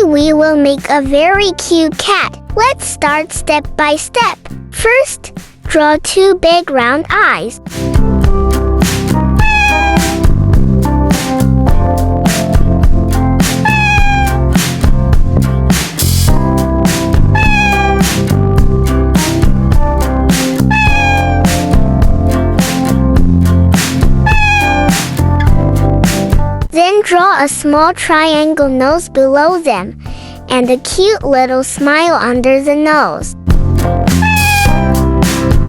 we will make a very cute cat. Let's start step by step. First, draw 2 big round eyes. Then draw a small triangle nose below them, and a cute little smile under the nose.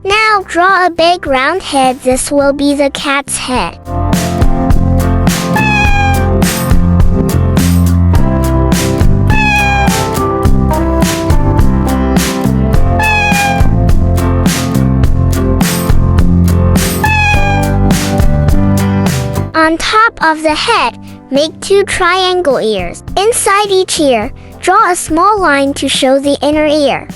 Now draw a big round head. This will be the cat's head. On top of the head, make 2 triangle ears. Inside each ear, draw a small line to show the inner ear.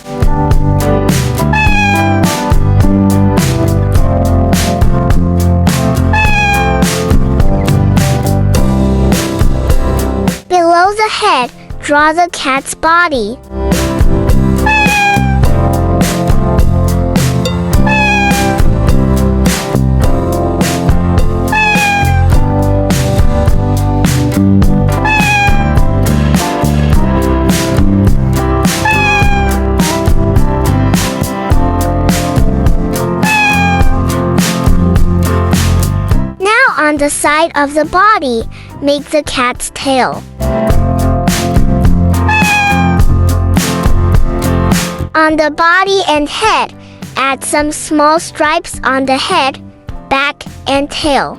Below the head, draw the cat's body. On the side of the body, make the cat's tail. On the body and head, add some small stripes on the head, back, and tail.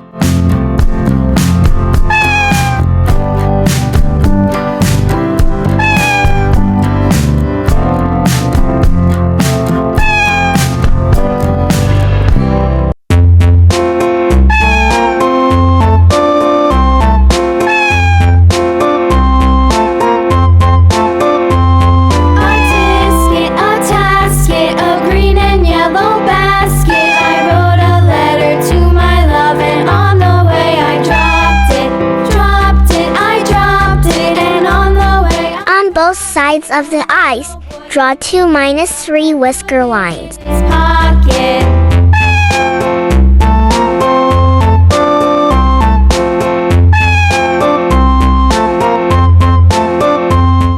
Sides of the eyes, draw 2 -3 whisker lines.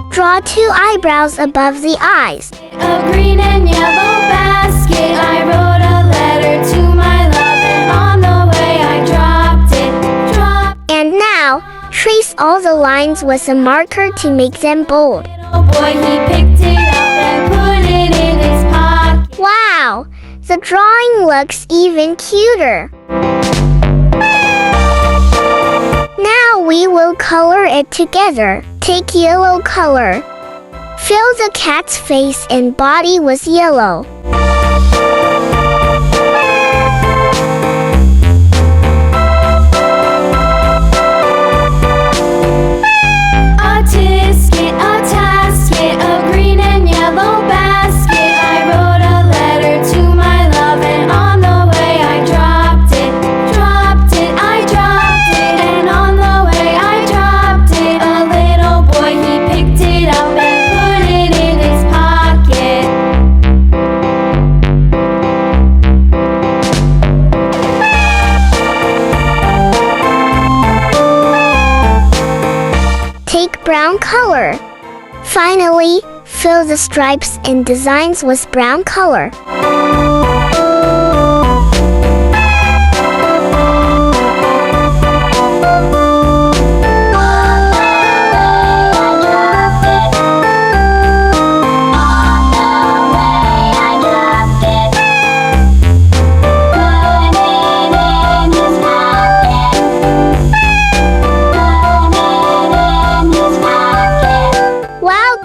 Draw 2 eyebrows above the eyes. A green and yellow basket. I wrote a letter to my love, and on the way I dropped it. And now, trace all the lines with a marker to make them bold. Boy, he picked it up and put it in his pocket. Wow! The drawing looks even cuter. Now we will color it together. Take yellow color. Fill the cat's face and body with yellow. Brown color. Finally, fill the stripes and designs with brown color.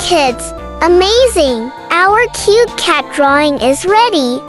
Kids, amazing! Our cute cat drawing is ready.